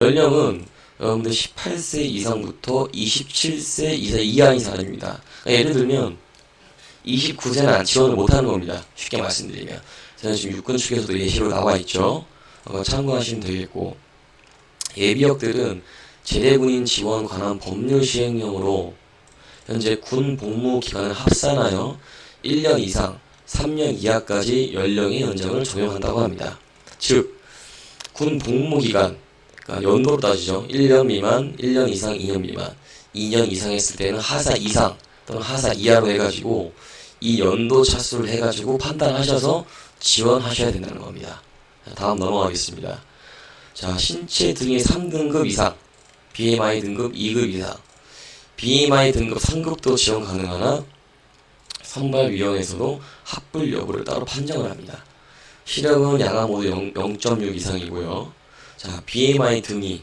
연령은 여러분들 18세 이상부터 27세 이하인 사람입니다. 그러니까 예를 들면 29세는 지원을 못하는 겁니다. 쉽게 말씀드리면. 저는 지금 육군 측에서도 예시로 나와 있죠. 참고하시면 되겠고, 예비역들은 제대군인 지원 관한 법률 시행령으로 현재 군 복무 기간을 합산하여 1년 이상 3년 이하까지 연령의 연장을 적용한다고 합니다. 즉, 군 복무 기간, 그러니까 연도로 따지죠. 1년 미만, 1년 이상, 2년 미만, 2년 이상 했을 때는 하사 이상 또는 하사 이하로 해가지고 이 연도 차수를 해가지고 판단하셔서 지원하셔야 된다는 겁니다. 자, 다음 넘어가겠습니다. 자, 신체 등의 3등급 이상, BMI 등급 2급 이상, BMI 등급 3급도 지원 가능하나 선발위원회에서도 합불 여부를 따로 판정을 합니다. 시력은 양하 모두 0.6 이상이고요. 자, BMI 등이,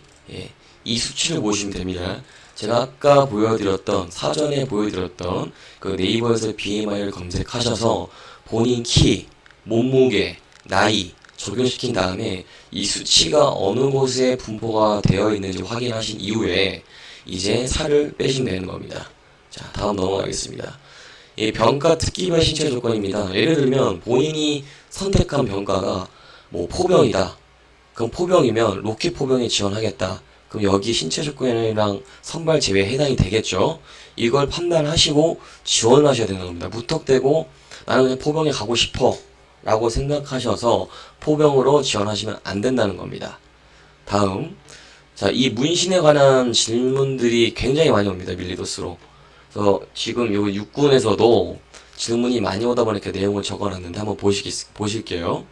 이 수치를 보시면 됩니다. 제가 아까 보여드렸던, 사전에 보여드렸던 그 네이버에서 BMI를 검색하셔서 본인 키, 몸무게, 나이 적용시킨 다음에 이 수치가 어느 곳에 분포가 되어 있는지 확인하신 이후에 이제 살을 빼시면 되는 겁니다. 자, 다음 넘어가겠습니다. 병가 특기별 신체 조건입니다. 예를 들면 본인이 선택한 병가가 뭐 포병이다. 그럼 포병이면 로켓 포병에 지원하겠다. 그럼 여기 신체 조건이랑 선발 제외에 해당이 되겠죠. 이걸 판단하시고 지원을 하셔야 되는 겁니다. 무턱대고 나는 그냥 포병에 가고 싶어 라고 생각하셔서 포병으로 지원하시면 안 된다는 겁니다. 다음, 자, 이 문신에 관한 질문들이 굉장히 많이 옵니다. 밀리도스로. 그래서 지금 요 육군에서도 질문이 많이 오다 보니까 내용을 적어놨는데 한번 보실게요.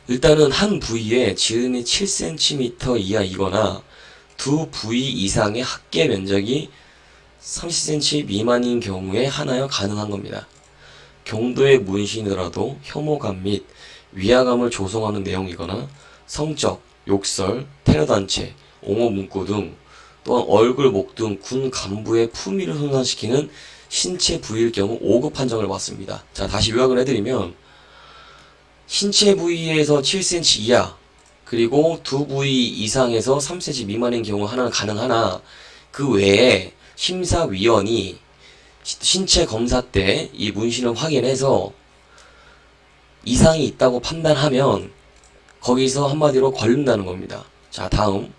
일단은 한 부위에 지름이 7cm 이하이거나 두 부위 이상의 합계 면적이 30cm 미만인 경우에 하나여 가능한 겁니다. 경도의 문신이더라도 혐오감 및 위화감을 조성하는 내용이거나 성적, 욕설, 테러단체, 옹호 문구 등 또한 얼굴, 목 등 군 간부의 품위를 손상시키는 신체 부위일 경우 5급 판정을 받습니다. 자, 다시 요약을 해드리면 신체 부위에서 7cm 이하 그리고 두 부위 이상에서 3cm 미만인 경우 하나는 가능하나 그 외에 심사위원이 신체 검사 때 이 문신을 확인해서 이상이 있다고 판단하면 거기서 한마디로 걸린다는 겁니다. 자, 다음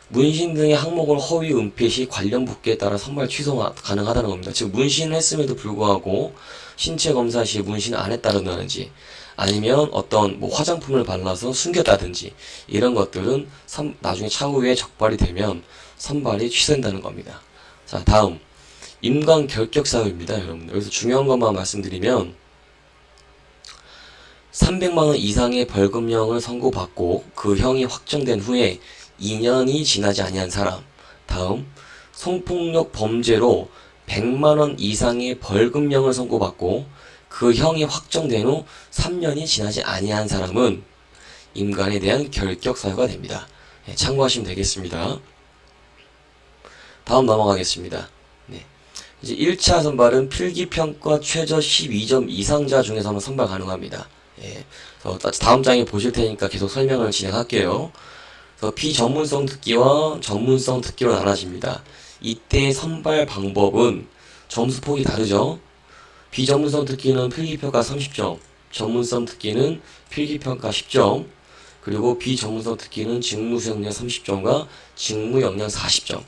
문신 등의 항목을 허위 은폐 시 관련 부기에 따라 선발 취소가 가능하다는 겁니다. 즉 문신을 했음에도 불구하고 신체 검사 시 문신을 안 했다든지 아니면 어떤 뭐 화장품을 발라서 숨겼다든지 이런 것들은 나중에 차후에 적발이 되면 선발이 취소된다는 겁니다. 자, 다음 임관 결격 사유입니다. 여러분들 여기서 중요한 것만 말씀드리면 300만원 이상의 벌금형을 선고받고 그 형이 확정된 후에 2년이 지나지 아니한 사람. 다음 성폭력 범죄로 100만원 이상의 벌금형을 선고받고 그 형이 확정된 후 3년이 지나지 아니한 사람은 임관에 대한 결격 사유가 됩니다. 참고하시면 되겠습니다. 다음 넘어가겠습니다. 네. 이제 1차 선발은 필기평가 최저 12점 이상자 중에서만 선발 가능합니다. 다음 장에 보실 테니까 계속 설명을 진행할게요. 비전문성 특기와 전문성 특기로 나눠집니다. 이때 선발 방법은 점수폭이 다르죠. 비전문성 특기는 필기평가 30점, 전문성 특기는 필기평가 10점, 그리고 비전문성 특기는 직무수행량 30점과 직무역량 40점.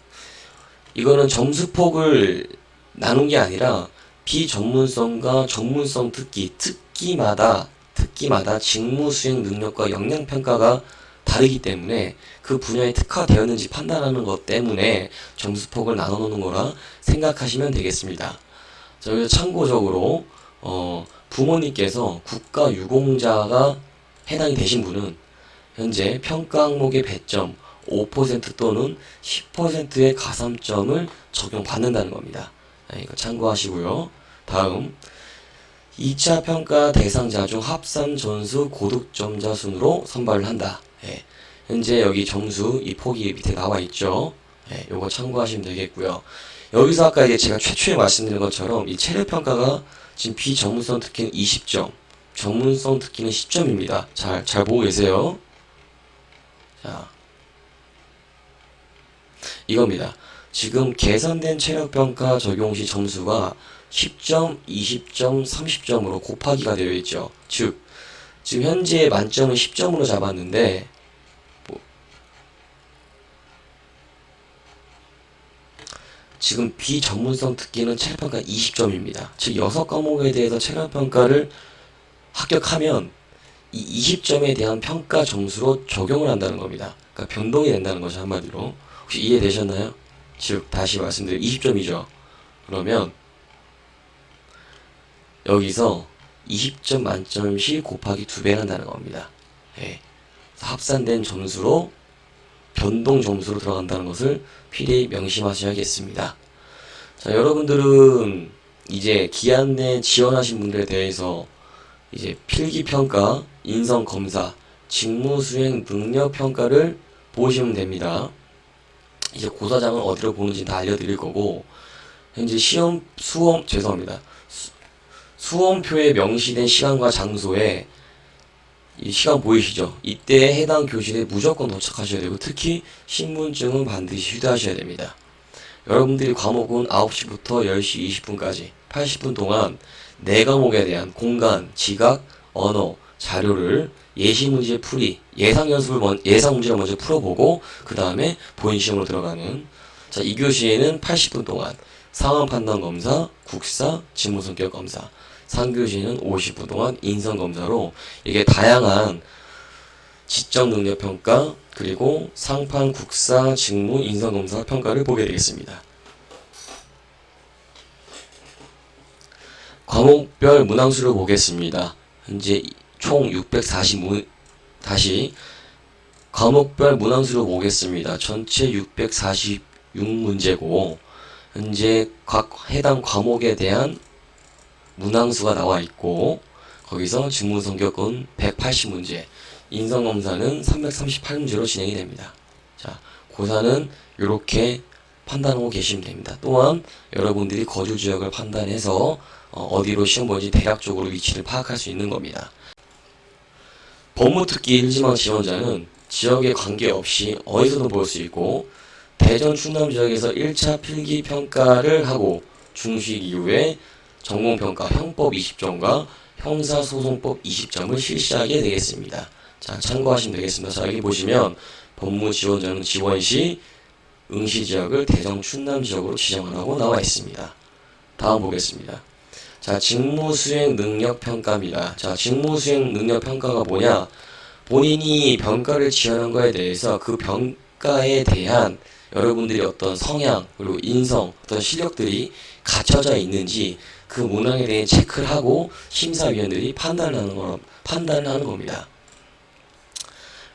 이거는 점수폭을 나눈 게 아니라 비전문성과 전문성 특기마다 직무수행 능력과 역량평가가 다르기 때문에 그 분야에 특화되었는지 판단하는 것 때문에 점수폭을 나눠놓는 거라 생각하시면 되겠습니다. 자, 여기서 참고적으로 부모님께서 국가유공자가 해당이 되신 분은 현재 평가 항목의 배점 5% 또는 10%의 가산점을 적용받는다는 겁니다. 이거 참고하시고요. 다음 2차 평가 대상자 중 합산 점수 고득점자 순으로 선발을 한다. 현재 여기 점수 이 폭이 밑에 나와 있죠. 요거 참고하시면 되겠고요. 여기서 아까 이제 제가 최초에 말씀드린 것처럼 이 체력평가가 지금 비전문성 특기는 20점, 전문성 특기는 10점입니다. 잘 보고 계세요. 자, 이겁니다. 지금 개선된 체력평가 적용 시 점수가 10점, 20점, 30점으로 곱하기가 되어 있죠. 즉, 지금 현재 만점을 10점으로 잡았는데, 지금 비전문성 특기는 체력평가 20점입니다. 즉 6과목에 대해서 체력평가를 합격하면 이 20점에 대한 평가 점수로 적용을 한다는 겁니다. 그러니까 변동이 된다는 거죠, 한마디로. 혹시 이해되셨나요? 즉 다시 말씀드려 20점이죠. 그러면 여기서 20점 만점 시 곱하기 2배 한다는 겁니다. 예. 합산된 점수로 변동 점수로 들어간다는 것을 필히 명심하셔야겠습니다. 자, 여러분들은 이제 기한 내 지원하신 분들에 대해서 이제 필기평가, 인성검사, 직무수행 능력평가를 보시면 됩니다. 이제 고사장은 어디로 보는지 다 알려드릴 거고, 현재 수험표에 명시된 시간과 장소에 이 시간 보이시죠? 이때 해당 교실에 무조건 도착하셔야 되고, 특히 신분증은 반드시 휴대하셔야 됩니다. 여러분들이 과목은 9시부터 10시 20분까지 80분 동안 4과목에 대한 공간, 지각, 언어, 자료를 예시문제 풀이, 예상 문제를 먼저 풀어보고 그 다음에 본시험으로 들어가는, 자, 이 교시에는 80분 동안 상황 판단 검사, 국사, 직무 성격 검사, 3교시에는 50분 동안 인성 검사로 이게 다양한 지적 능력 평가 그리고 상판, 국사, 직무, 인성 검사 평가를 보게 되겠습니다. 과목별 문항수를 보겠습니다. 현재 총 640 과목별 문항수를 보겠습니다. 전체 646문제고 현재 각 해당 과목에 대한 문항수가 나와 있고 거기서 직무 성격은 180문제, 인성검사는 338문제로 진행이 됩니다. 자, 고사는 이렇게 판단하고 계시면 됩니다. 또한 여러분들이 거주 지역을 판단해서 어디로 시험 보는지 대략적으로 위치를 파악할 수 있는 겁니다. 법무특기 1지망 지원자는 지역에 관계없이 어디서든 볼 수 있고 대전 충남 지역에서 1차 필기평가를 하고 중식 이후에 전공평가 형법 20점과 형사소송법 20점을 실시하게 되겠습니다. 자, 참고하시면 되겠습니다. 자, 여기 보시면 법무 지원자는 지원시 응시 지역을 대전 충남 지역으로 지정하라고 나와 있습니다. 다음 보겠습니다. 자, 직무수행 능력평가입니다. 자, 직무수행 능력평가가 뭐냐? 본인이 평가를 지원한 거에 대해서 그 평가에 대한 여러분들이 어떤 성향, 그리고 인성, 어떤 실력들이 갖춰져 있는지 그 문항에 대해 체크를 하고 심사위원들이 판단을 하는 겁니다.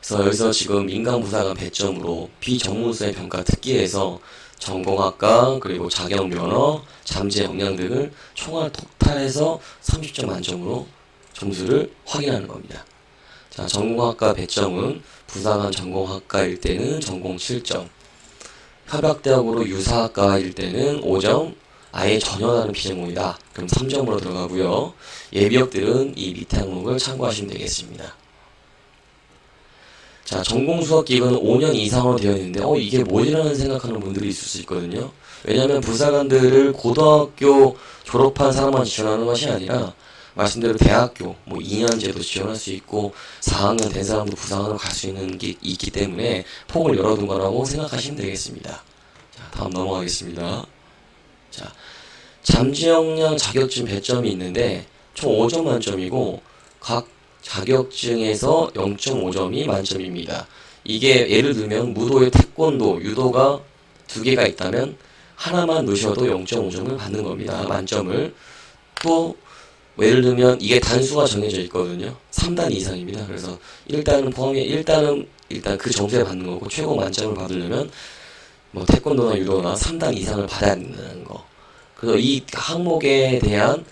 그래서 여기서 지금 민간부사관 배점으로 비전문수행 평가 특기에서 전공학과 그리고 자격면허, 잠재 역량 등을 총알 토탈해서 30점 만점으로 점수를 확인하는 겁니다. 자, 전공학과 배점은 부사관 전공학과일 때는 전공 7점, 협약대학으로 유사학과일 때는 5점, 아예 전혀 다른 비전공이다. 그럼 3점으로 들어가고요. 예비역들은 이 밑에 항목을 참고하시면 되겠습니다. 자, 전공 수업 기간은 5년 이상으로 되어 있는데 이게 뭐지라는 생각하는 분들이 있을 수 있거든요. 왜냐하면 부사관들을 고등학교 졸업한 사람만 지원하는 것이 아니라 말씀대로 대학교 2년제도 지원할 수 있고 4학년 된 사람도 부사관으로 갈 수 있는 게 있기 때문에 폭을 열어둔 거라고 생각하시면 되겠습니다. 자, 다음 넘어가겠습니다. 자, 잠재역량 자격증 배점이 있는데 총 5점 만점이고 각 자격증에서 0.5점이 만점입니다. 이게 예를 들면 무도에 태권도, 유도가 2개가 있다면 하나만 넣으셔도 0.5점을 받는 겁니다. 만점을. 또 예를 들면 이게 단수가 정해져 있거든요. 3단 이상입니다. 그래서 1단은 포함해 1단은 일단 그 점수에 받는 거고 최고 만점을 받으려면 태권도나 유도나 3단 이상을 받아야 된다는 거. 그래서 이 항목에 대한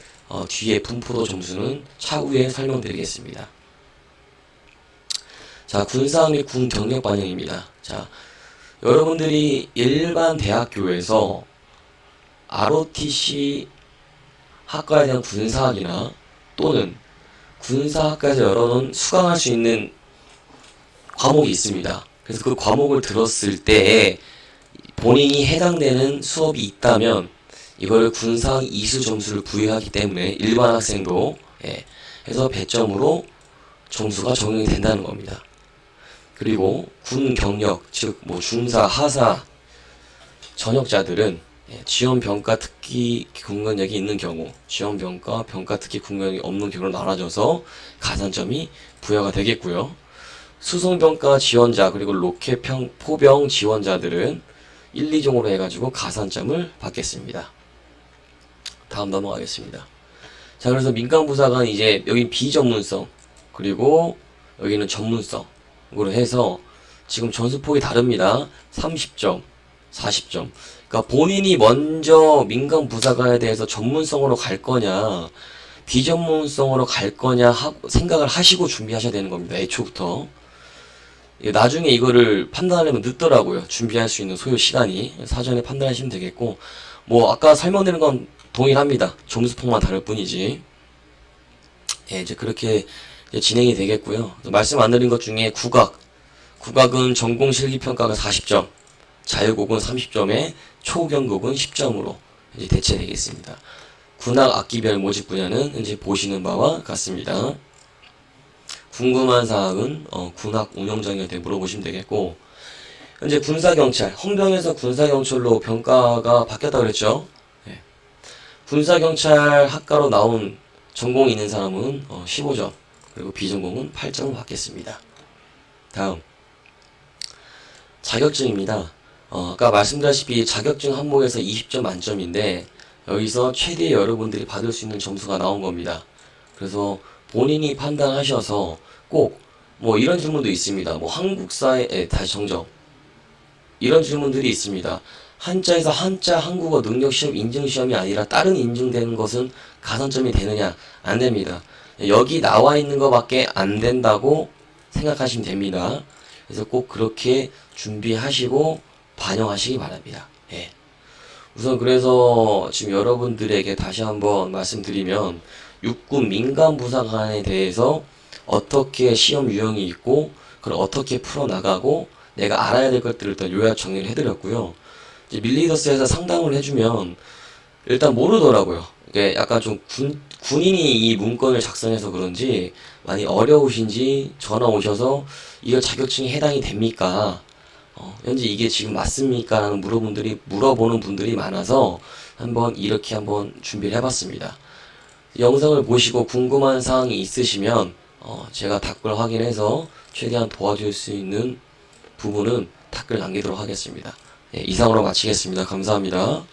뒤에 분포도 점수는 차후에 설명드리겠습니다. 자, 군사 및 군 경력 반영입니다. 자, 여러분들이 일반 대학교에서 ROTC 학과에 대한 군사학이나 또는 군사학과에서 열어놓은 수강할 수 있는 과목이 있습니다. 그래서 그 과목을 들었을 때 본인이 해당되는 수업이 있다면 이거를 군사학 이수 점수를 부여하기 때문에 일반 학생도 해서 배점으로 점수가 적용이 된다는 겁니다. 그리고 군 경력, 즉 뭐 중사, 하사 전역자들은 지원평가 특기 군관력이 있는 경우, 지원평가, 평가 특기 군관력이 없는 경우로 나눠져서 가산점이 부여가 되겠고요. 수송평가 지원자 그리고 로켓 포병 지원자들은 1, 2종으로 해가지고 가산점을 받겠습니다. 다음 넘어가겠습니다. 자, 그래서 민간부사관 이제 여기 비전문성 그리고 여기는 전문성으로 해서 지금 점수폭이 다릅니다. 30점, 40점. 그러니까 본인이 먼저 민간부사관에 대해서 전문성으로 갈 거냐, 비전문성으로 갈 거냐 생각을 하시고 준비하셔야 되는 겁니다. 애초부터. 나중에 이거를 판단하려면 늦더라고요. 준비할 수 있는 소요 시간이. 사전에 판단하시면 되겠고, 뭐 아까 설명드린 건 동일합니다. 점수폭만 다를 뿐이지. 이제 그렇게 이제 진행이 되겠고요. 말씀 안 드린 것 중에 국악은 전공 실기평가가 40점, 자유곡은 30점에 초경곡은 10점으로 이제 대체되겠습니다. 군악 악기별 모집 분야는 이제 보시는 바와 같습니다. 궁금한 사항은 군악 운영장한테 물어보시면 되겠고, 현재 군사경찰, 헌병에서 군사경찰로 평가가 바뀌었다고 그랬죠. 군사경찰 학과로 나온 전공이 있는 사람은 15점, 그리고 비전공은 8점을 받겠습니다. 다음 자격증입니다. 아까 말씀드렸다시피 자격증 항목에서 20점 만점인데 여기서 최대 여러분들이 받을 수 있는 점수가 나온 겁니다. 그래서 본인이 판단하셔서 꼭 뭐 이런 질문도 있습니다. 뭐 한국사의 다시 정정 이런 질문들이 있습니다. 한자에서 한자 한국어 능력시험 인증시험이 아니라 다른 인증되는 것은 가산점이 되느냐? 안 됩니다. 여기 나와 있는 것밖에 안 된다고 생각하시면 됩니다. 그래서 꼭 그렇게 준비하시고 반영하시기 바랍니다. 우선 그래서 지금 여러분들에게 다시 한번 말씀드리면 육군 민간부사관에 대해서 어떻게 시험 유형이 있고 그걸 어떻게 풀어나가고 내가 알아야 될 것들을 일단 요약 정리를 해드렸고요. 이제 밀리더스에서 상담을 해주면 일단 모르더라고요. 이게 약간 좀 군인이 이 문건을 작성해서 그런지 많이 어려우신지 전화 오셔서 이거 자격증이 해당이 됩니까? 현재 이게 지금 맞습니까? 라는 물어보는 분들이 많아서 이렇게 한번 준비를 해봤습니다. 영상을 보시고 궁금한 사항이 있으시면 제가 댓글 확인해서 최대한 도와줄 수 있는 부분은 댓글 남기도록 하겠습니다. 이상으로 마치겠습니다. 감사합니다.